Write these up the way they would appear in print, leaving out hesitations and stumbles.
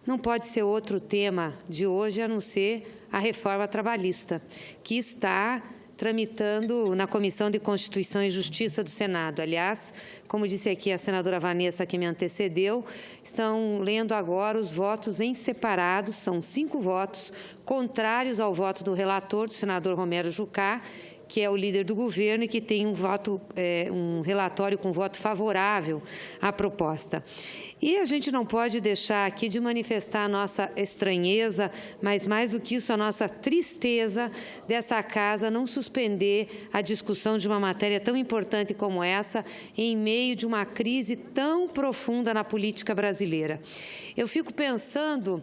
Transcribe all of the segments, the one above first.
não pode ser outro tema de hoje a não ser a reforma trabalhista, que está tramitando na Comissão de Constituição e Justiça do Senado. Aliás, como disse aqui a senadora Vanessa, que me antecedeu, estão lendo agora os votos em separado, são 5 votos, contrários ao voto do relator, do senador Romero Jucá, que é o líder do governo e que tem um relatório com voto favorável à proposta. E a gente não pode deixar aqui de manifestar a nossa estranheza, mas mais do que isso, a nossa tristeza dessa Casa não suspender a discussão de uma matéria tão importante como essa, em meio de uma crise tão profunda na política brasileira. Eu fico pensando,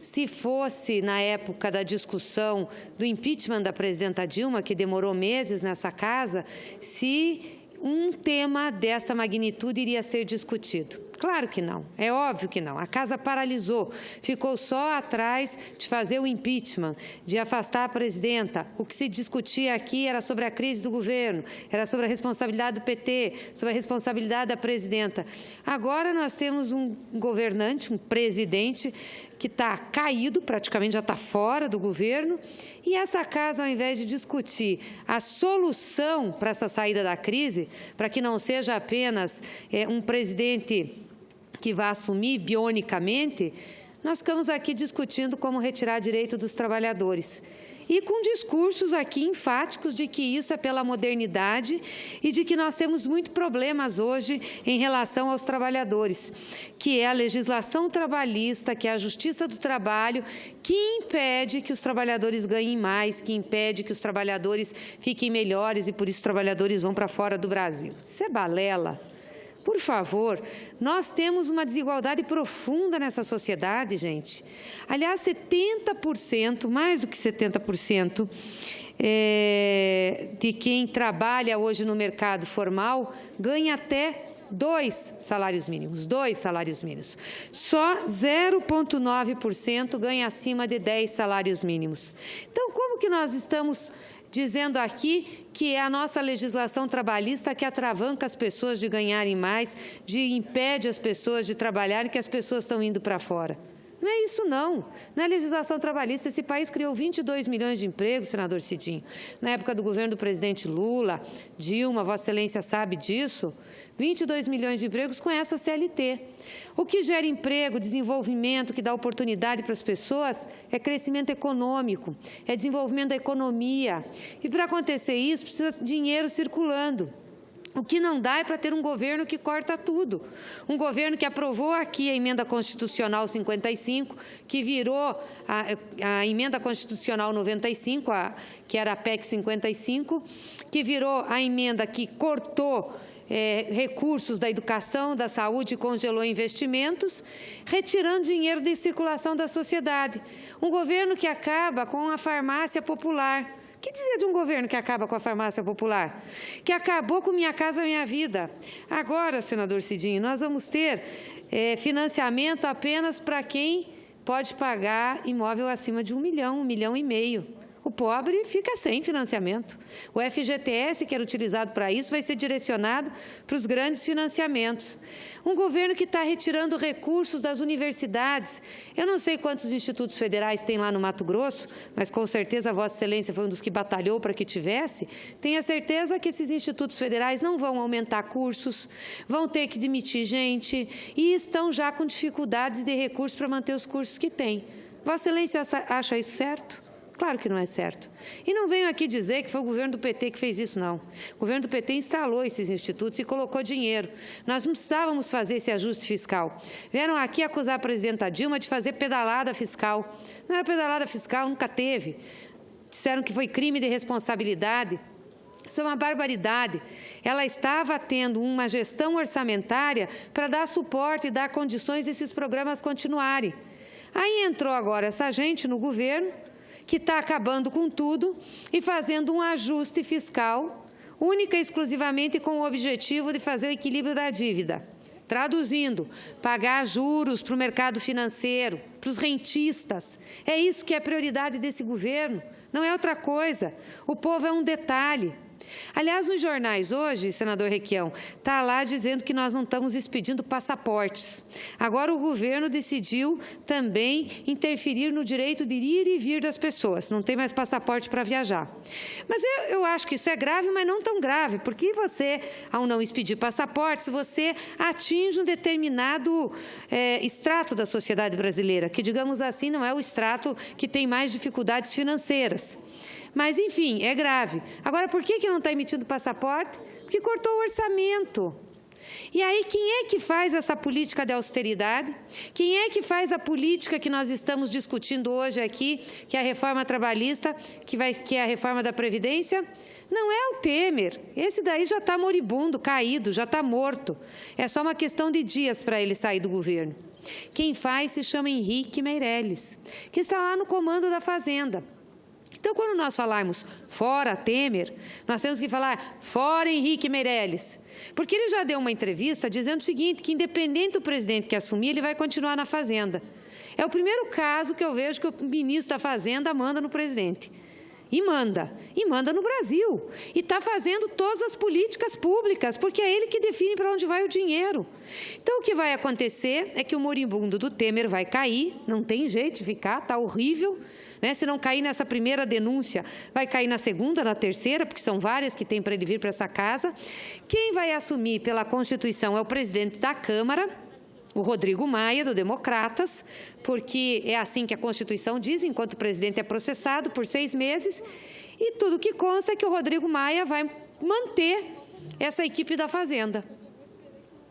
se fosse na época da discussão do impeachment da presidenta Dilma, que demorou meses nessa Casa, se um tema dessa magnitude iria ser discutido. Claro que não, é óbvio que não. A Casa paralisou, ficou só atrás de fazer o impeachment, de afastar a presidenta. O que se discutia aqui era sobre a crise do governo, era sobre a responsabilidade do PT, sobre a responsabilidade da presidenta. Agora nós temos um governante, um presidente, que está caído, praticamente já está fora do governo, e essa Casa, ao invés de discutir a solução para essa saída da crise, para que não seja apenas um presidente que vai assumir bionicamente, nós ficamos aqui discutindo como retirar direito dos trabalhadores. E com discursos aqui enfáticos de que isso é pela modernidade e de que nós temos muitos problemas hoje em relação aos trabalhadores, que é a legislação trabalhista, que é a justiça do trabalho, que impede que os trabalhadores ganhem mais, que impede que os trabalhadores fiquem melhores e por isso os trabalhadores vão para fora do Brasil. Isso é balela. Por favor, nós temos uma desigualdade profunda nessa sociedade, gente. Aliás, 70%, mais do que 70%, de quem trabalha hoje no mercado formal ganha até 2 salários mínimos, 2 salários mínimos. Só 0,9% ganha acima de 10 salários mínimos. Então, como que nós estamos dizendo aqui que é a nossa legislação trabalhista que atravanca as pessoas de ganharem mais, impede as pessoas de trabalharem, que as pessoas estão indo para fora? Não é isso, não. Não é legislação trabalhista. Esse país criou 22 milhões de empregos, senador Cidinho. Na época do governo do presidente Lula, Dilma, Vossa Excelência sabe disso, 22 milhões de empregos com essa CLT. O que gera emprego, desenvolvimento, que dá oportunidade para as pessoas, é crescimento econômico, é desenvolvimento da economia. E para acontecer isso, precisa de dinheiro circulando. O que não dá é para ter um governo que corta tudo. Um governo que aprovou aqui a emenda constitucional 55, que virou a emenda constitucional 95, que era a PEC 55, que virou a emenda que cortou recursos da educação, da saúde e congelou investimentos, retirando dinheiro de circulação da sociedade. Um governo que acaba com a farmácia popular. O que dizer de um governo que acaba com a farmácia popular? Que acabou com Minha Casa Minha Vida. Agora, senador Cidinho, nós vamos ter financiamento apenas para quem pode pagar imóvel acima de 1 milhão, 1,5 milhão. O pobre fica sem financiamento. O FGTS, que era utilizado para isso, vai ser direcionado para os grandes financiamentos. Um governo que está retirando recursos das universidades. Eu não sei quantos institutos federais tem lá no Mato Grosso, mas com certeza a Vossa Excelência foi um dos que batalhou para que tivesse. Tenha certeza que esses institutos federais não vão aumentar cursos, vão ter que demitir gente e estão já com dificuldades de recursos para manter os cursos que têm. Vossa Excelência acha isso certo? Claro que não é certo. E não venho aqui dizer que foi o governo do PT que fez isso, não. O governo do PT instalou esses institutos e colocou dinheiro. Nós não precisávamos fazer esse ajuste fiscal. Vieram aqui acusar a presidenta Dilma de fazer pedalada fiscal. Não era pedalada fiscal, nunca teve. Disseram que foi crime de responsabilidade. Isso é uma barbaridade. Ela estava tendo uma gestão orçamentária para dar suporte e dar condições desses programas continuarem. Aí entrou agora essa gente no governo, que está acabando com tudo e fazendo um ajuste fiscal, única e exclusivamente com o objetivo de fazer o equilíbrio da dívida. Traduzindo, pagar juros para o mercado financeiro, para os rentistas. É isso que é a prioridade desse governo, não é outra coisa. O povo é um detalhe. Aliás, nos jornais hoje, senador Requião, está lá dizendo que nós não estamos expedindo passaportes. Agora o governo decidiu também interferir no direito de ir e vir das pessoas. Não tem mais passaporte para viajar. Mas eu acho que isso é grave, mas não tão grave, porque você, ao não expedir passaportes, você atinge um determinado extrato da sociedade brasileira, que, digamos assim, não é o extrato que tem mais dificuldades financeiras. Mas, enfim, é grave. Agora, por que não está emitindo passaporte? Porque cortou o orçamento. E aí, quem é que faz essa política de austeridade? Quem é que faz a política que nós estamos discutindo hoje aqui, que é a reforma trabalhista, que é a reforma da Previdência? Não é o Temer. Esse daí já está moribundo, caído, já está morto. É só uma questão de dias para ele sair do governo. Quem faz se chama Henrique Meirelles, que está lá no comando da Fazenda. Então, quando nós falarmos fora Temer, nós temos que falar fora Henrique Meirelles. Porque ele já deu uma entrevista dizendo o seguinte, que independente do presidente que assumir, ele vai continuar na Fazenda. É o primeiro caso que eu vejo que o ministro da Fazenda manda no presidente. E manda no Brasil. E está fazendo todas as políticas públicas, porque é ele que define para onde vai o dinheiro. Então, o que vai acontecer é que o moribundo do Temer vai cair, não tem jeito de ficar, está horrível. Se não cair nessa primeira denúncia, vai cair na segunda, na terceira, porque são várias que tem para ele vir para essa casa. Quem vai assumir pela Constituição é o presidente da Câmara, o Rodrigo Maia, do Democratas, porque é assim que a Constituição diz, enquanto o presidente é processado por 6 meses, e tudo que consta é que o Rodrigo Maia vai manter essa equipe da Fazenda,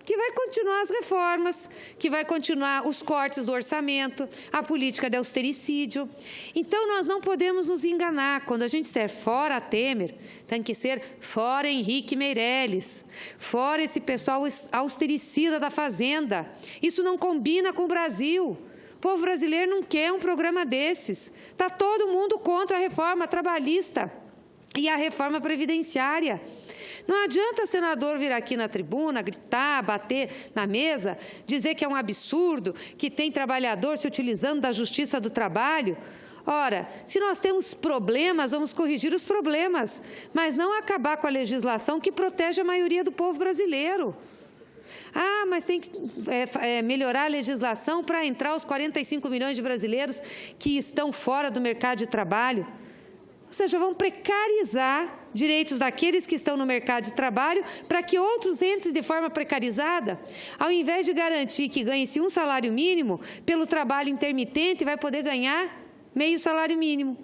que vai continuar as reformas, que vai continuar os cortes do orçamento, a política de austericídio. Então, nós não podemos nos enganar. Quando a gente disser fora Temer, tem que ser fora Henrique Meirelles, fora esse pessoal austericida da Fazenda. Isso não combina com o Brasil. O povo brasileiro não quer um programa desses. Está todo mundo contra a reforma trabalhista e a reforma previdenciária. Não adianta senador vir aqui na tribuna, gritar, bater na mesa, dizer que é um absurdo, que tem trabalhador se utilizando da justiça do trabalho. Ora, se nós temos problemas, vamos corrigir os problemas, mas não acabar com a legislação que protege a maioria do povo brasileiro. Ah, mas tem que melhorar a legislação para entrar os 45 milhões de brasileiros que estão fora do mercado de trabalho. Ou seja, vão precarizar direitos daqueles que estão no mercado de trabalho para que outros entrem de forma precarizada. Ao invés de garantir que ganhe-se um salário mínimo, pelo trabalho intermitente vai poder ganhar meio salário mínimo.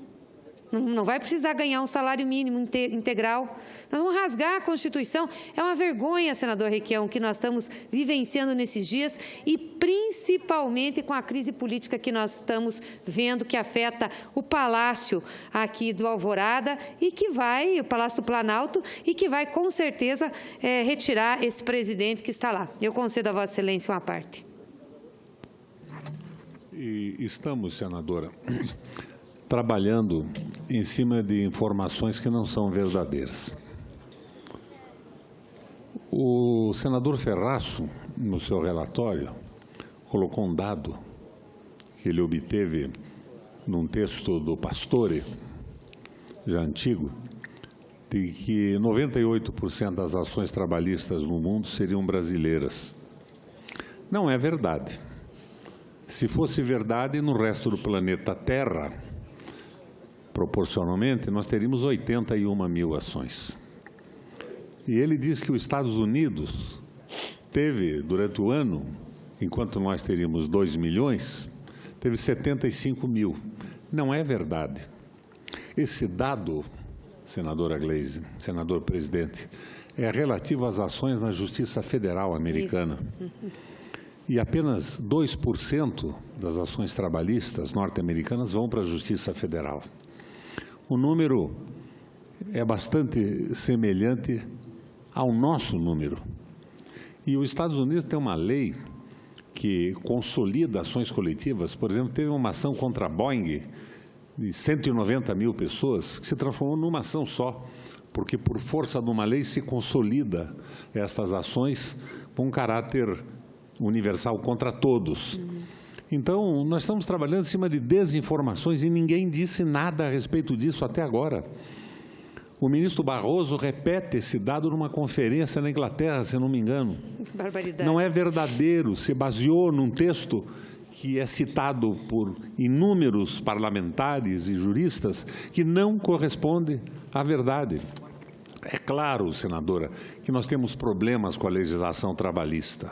Não vai precisar ganhar um salário mínimo integral. Nós vamos rasgar a Constituição. É uma vergonha, senador Requião, que nós estamos vivenciando nesses dias e principalmente com a crise política que nós estamos vendo, que afeta o Palácio aqui do Alvorada e que vai, o Palácio do Planalto, e que vai, com certeza, retirar esse presidente que está lá. Eu concedo a Vossa Excelência uma parte. E estamos, senadora, trabalhando em cima de informações que não são verdadeiras. O senador Ferraço, no seu relatório, colocou um dado que ele obteve num texto do Pastore, já antigo, de que 98% das ações trabalhistas no mundo seriam brasileiras. Não é verdade. Se fosse verdade, no resto do planeta Terra, proporcionalmente, nós teríamos 81 mil ações. E ele diz que os Estados Unidos teve, durante o ano, enquanto nós teríamos 2 milhões, teve 75 mil. Não é verdade. Esse dado, senadora Gleisi, senador presidente, é relativo às ações na Justiça Federal americana. E apenas 2% das ações trabalhistas norte-americanas vão para a Justiça Federal. O número é bastante semelhante ao nosso número. E os Estados Unidos tem uma lei que consolida ações coletivas. Por exemplo, teve uma ação contra a Boeing de 190 mil pessoas que se transformou numa ação só, porque por força de uma lei se consolida estas ações com um caráter universal contra todos. Então, nós estamos trabalhando em cima de desinformações e ninguém disse nada a respeito disso até agora. O ministro Barroso repete esse dado numa conferência na Inglaterra, se não me engano. Barbaridade. Não é verdadeiro, se baseou num texto que é citado por inúmeros parlamentares e juristas, que não corresponde à verdade. É claro, senadora, que nós temos problemas com a legislação trabalhista.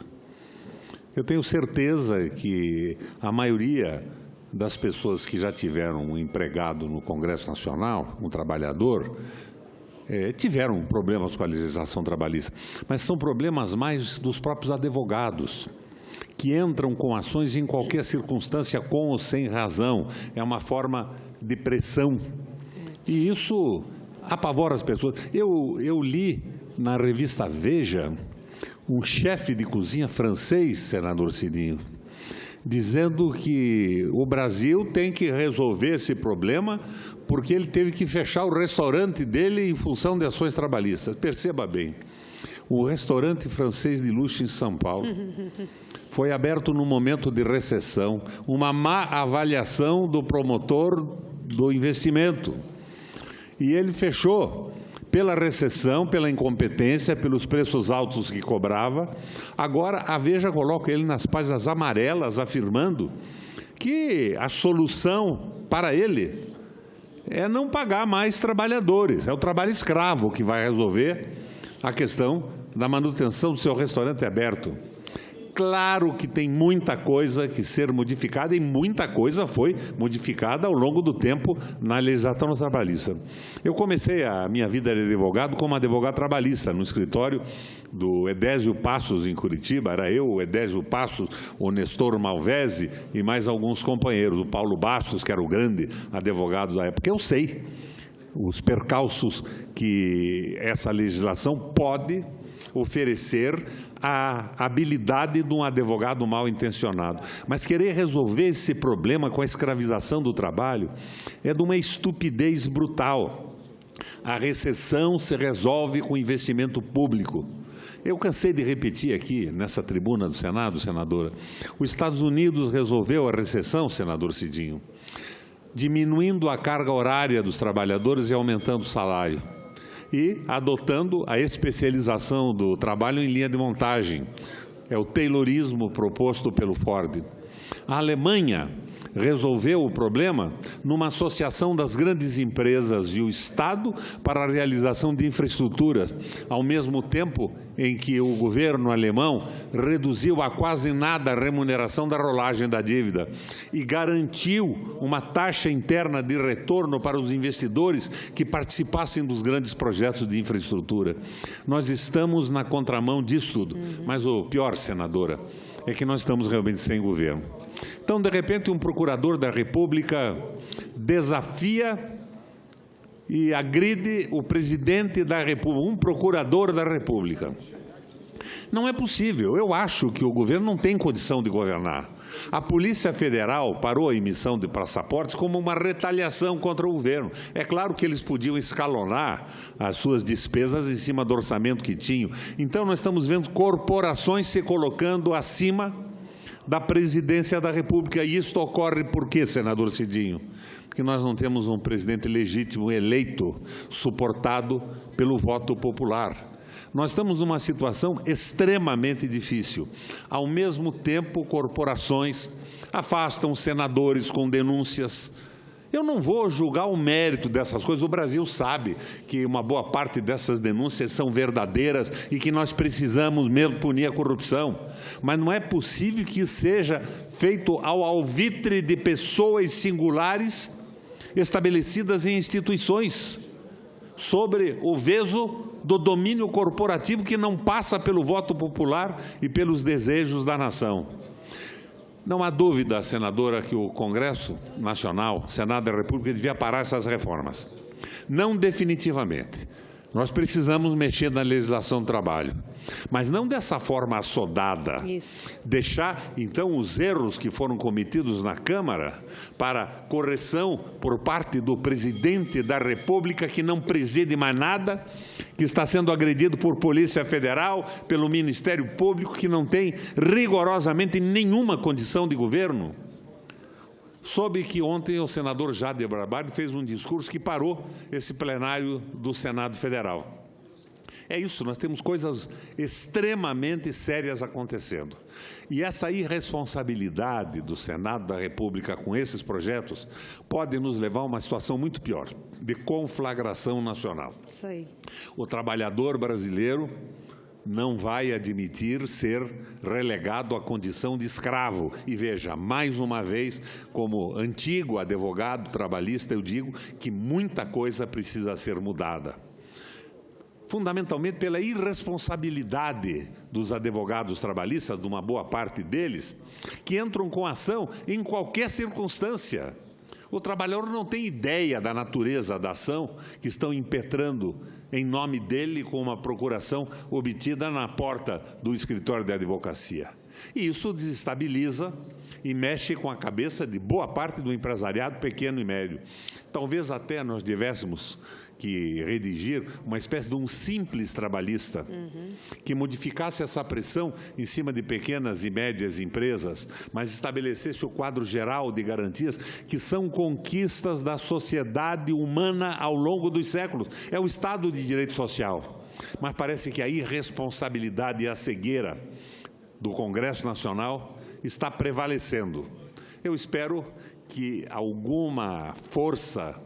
Eu tenho certeza que a maioria das pessoas que já tiveram um empregado no Congresso Nacional, um trabalhador, tiveram problemas com a legislação trabalhista, mas são problemas mais dos próprios advogados, que entram com ações em qualquer circunstância, com ou sem razão. É uma forma de pressão. E isso apavora as pessoas. Eu li na revista Veja um chefe de cozinha francês, senador Cidinho, dizendo que o Brasil tem que resolver esse problema porque ele teve que fechar o restaurante dele em função de ações trabalhistas. Perceba bem, o restaurante francês de luxo em São Paulo foi aberto num momento de recessão, uma má avaliação do promotor do investimento. E ele fechou pela recessão, pela incompetência, pelos preços altos que cobrava. Agora, a Veja coloca ele nas páginas amarelas, afirmando que a solução para ele é não pagar mais trabalhadores. É o trabalho escravo que vai resolver a questão da manutenção do seu restaurante aberto. Claro que tem muita coisa que ser modificada e muita coisa foi modificada ao longo do tempo na legislação trabalhista. Eu comecei a minha vida de advogado como advogado trabalhista no escritório do Edésio Passos em Curitiba. Era eu, o Edésio Passos, o Nestor Malvese e mais alguns companheiros, o Paulo Bastos, que era o grande advogado da época. Eu sei os percalços que essa legislação pode oferecer a habilidade de um advogado mal intencionado. Mas querer resolver esse problema com a escravização do trabalho é de uma estupidez brutal. A recessão se resolve com investimento público. Eu cansei de repetir aqui, nessa tribuna do Senado, senadora, os Estados Unidos resolveu a recessão, senador Cidinho, diminuindo a carga horária dos trabalhadores e aumentando o salário, e adotando a especialização do trabalho em linha de montagem. É o taylorismo proposto pelo Ford. A Alemanha resolveu o problema numa associação das grandes empresas e o Estado para a realização de infraestruturas, ao mesmo tempo em que o governo alemão reduziu a quase nada a remuneração da rolagem da dívida e garantiu uma taxa interna de retorno para os investidores que participassem dos grandes projetos de infraestrutura. Nós estamos na contramão disso tudo, mas o pior, senadora, é que nós estamos realmente sem governo. Então, de repente, um procurador da República desafia e agride o presidente da República, um procurador da República. Não é possível. Eu acho que o governo não tem condição de governar. A Polícia Federal parou a emissão de passaportes como uma retaliação contra o governo. É claro que eles podiam escalonar as suas despesas em cima do orçamento que tinham. Então, nós estamos vendo corporações se colocando acima da presidência da República. E isto ocorre por quê, senador Cidinho? Porque nós não temos um presidente legítimo eleito, suportado pelo voto popular. Nós estamos numa situação extremamente difícil. Ao mesmo tempo, corporações afastam senadores com denúncias. Eu não vou julgar o mérito dessas coisas. O Brasil sabe que uma boa parte dessas denúncias são verdadeiras e que nós precisamos mesmo punir a corrupção. Mas não é possível que seja feito ao alvitre de pessoas singulares estabelecidas em instituições, sobre o veso do domínio corporativo que não passa pelo voto popular e pelos desejos da nação. Não há dúvida, senadora, que o Congresso Nacional, Senado da República, devia parar essas reformas. Não definitivamente. Nós precisamos mexer na legislação do trabalho, mas não dessa forma assodada. Isso. Deixar, então, os erros que foram cometidos na Câmara para correção por parte do presidente da República, que não preside mais nada, que está sendo agredido por Polícia Federal, pelo Ministério Público, que não tem rigorosamente nenhuma condição de governo. Soube que ontem o senador Jader Barbalho fez um discurso que parou esse plenário do Senado Federal. É isso, nós temos coisas extremamente sérias acontecendo. E essa irresponsabilidade do Senado da República com esses projetos pode nos levar a uma situação muito pior, de conflagração nacional. Isso aí. O trabalhador brasileiro não vai admitir ser relegado à condição de escravo. E veja, mais uma vez, como antigo advogado trabalhista, eu digo que muita coisa precisa ser mudada. Fundamentalmente pela irresponsabilidade dos advogados trabalhistas, de uma boa parte deles, que entram com ação em qualquer circunstância. O trabalhador não tem ideia da natureza da ação que estão impetrando em nome dele com uma procuração obtida na porta do escritório de advocacia. E isso desestabiliza e mexe com a cabeça de boa parte do empresariado pequeno e médio. Talvez até nós tivéssemos que redigir uma espécie de um simples trabalhista que modificasse essa pressão em cima de pequenas e médias empresas, mas estabelecesse o quadro geral de garantias que são conquistas da sociedade humana ao longo dos séculos. É o Estado de Direito Social. Mas parece que a irresponsabilidade e a cegueira do Congresso Nacional está prevalecendo. Eu espero que alguma força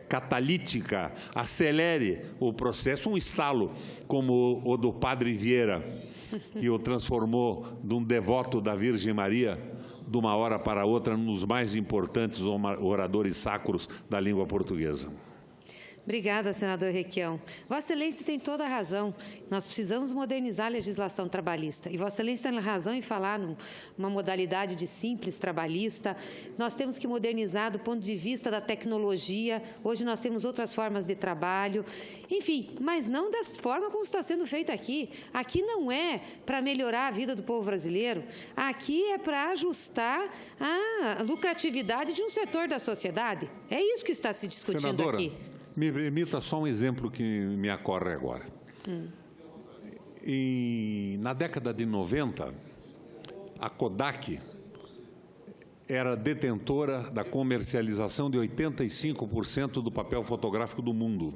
catalítica acelere o processo, um estalo como o do padre Vieira, que o transformou de um devoto da Virgem Maria, de uma hora para outra, um dos mais importantes oradores sacros da língua portuguesa. Obrigada, senador Requião. Vossa Excelência tem toda a razão. Nós precisamos modernizar a legislação trabalhista. E Vossa Excelência tem razão em falar numa modalidade de simples trabalhista. Nós temos que modernizar do ponto de vista da tecnologia. Hoje nós temos outras formas de trabalho. Enfim, mas não da forma como está sendo feito aqui. Aqui não é para melhorar a vida do povo brasileiro. Aqui é para ajustar a lucratividade de um setor da sociedade. É isso que está se discutindo Senadora, aqui. Me permita só um exemplo que me ocorre agora. Na década de 90, a Kodak era detentora da comercialização de 85% do papel fotográfico do mundo.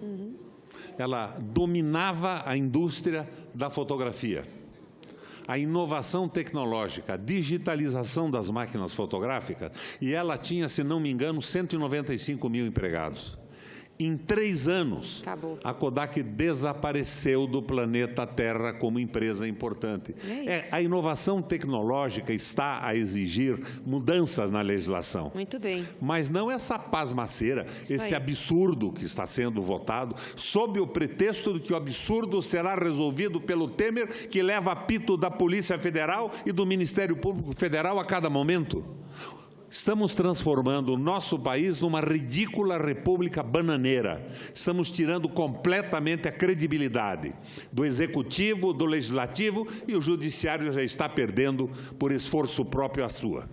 Ela dominava a indústria da fotografia. A inovação tecnológica, a digitalização das máquinas fotográficas, e ela tinha, se não me engano, 195 mil empregados. Em 3 anos, acabou. A Kodak desapareceu do planeta Terra como empresa importante. A inovação tecnológica está a exigir mudanças na legislação. Muito bem. Mas não essa pasmaceira, esse absurdo que está sendo votado, sob o pretexto de que o absurdo será resolvido pelo Temer, que leva apito da Polícia Federal e do Ministério Público Federal a cada momento. Estamos transformando o nosso país numa ridícula república bananeira. Estamos tirando completamente a credibilidade do Executivo, do Legislativo, e o Judiciário já está perdendo, por esforço próprio, a sua.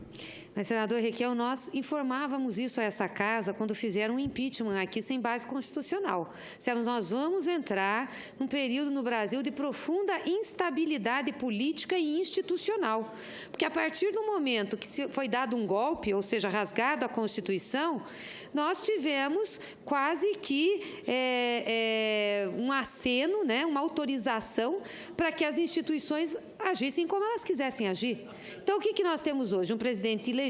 Mas, senador Requião, nós informávamos isso a essa casa quando fizeram um impeachment aqui sem base constitucional. Dissemos, nós vamos entrar num período no Brasil de profunda instabilidade política e institucional. Porque a partir do momento que foi dado um golpe, ou seja, rasgado a Constituição, nós tivemos quase que um aceno, né, uma autorização para que as instituições agissem como elas quisessem agir. Então, o que nós temos hoje? Um presidente ilegítimo,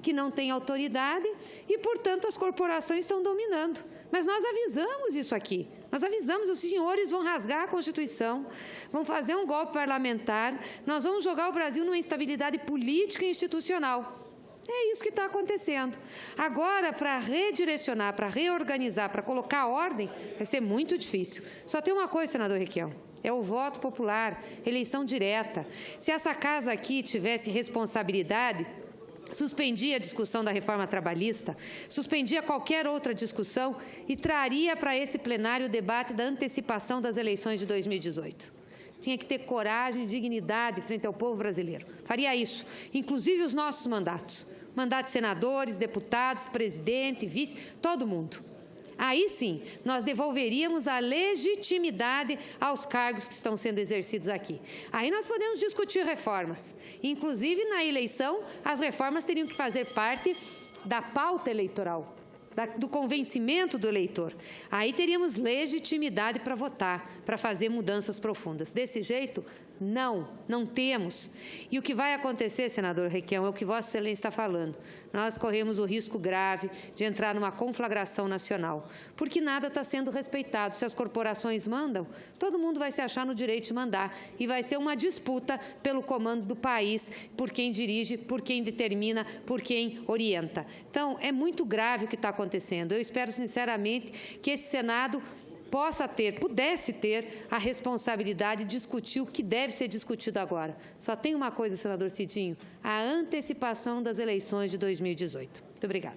que não tem autoridade e, portanto, as corporações estão dominando. Mas nós avisamos isso aqui. Nós avisamos, os senhores vão rasgar a Constituição, vão fazer um golpe parlamentar, nós vamos jogar o Brasil numa instabilidade política e institucional. É isso que está acontecendo. Agora, para redirecionar, para reorganizar, para colocar ordem, vai ser muito difícil. Só tem uma coisa, senador Requião. É o voto popular, eleição direta. Se essa casa aqui tivesse responsabilidade, suspendia a discussão da reforma trabalhista, suspendia qualquer outra discussão e traria para esse plenário o debate da antecipação das eleições de 2018. Tinha que ter coragem e dignidade frente ao povo brasileiro. Faria isso, inclusive os nossos mandatos. Mandato de senadores, deputados, presidente, vice, todo mundo. Aí sim, nós devolveríamos a legitimidade aos cargos que estão sendo exercidos aqui. Aí nós podemos discutir reformas. Inclusive, na eleição, as reformas teriam que fazer parte da pauta eleitoral, do convencimento do eleitor. Aí teríamos legitimidade para votar, para fazer mudanças profundas. Desse jeito, não temos. E o que vai acontecer, senador Requião, é o que Vossa Excelência está falando. Nós corremos o risco grave de entrar numa conflagração nacional, porque nada está sendo respeitado. Se as corporações mandam, todo mundo vai se achar no direito de mandar e vai ser uma disputa pelo comando do país, por quem dirige, por quem determina, por quem orienta. Então, é muito grave o que está acontecendo. Eu espero, sinceramente, que esse Senado pudesse ter a responsabilidade de discutir o que deve ser discutido agora. Só tem uma coisa, senador Cidinho, a antecipação das eleições de 2018. Muito obrigada.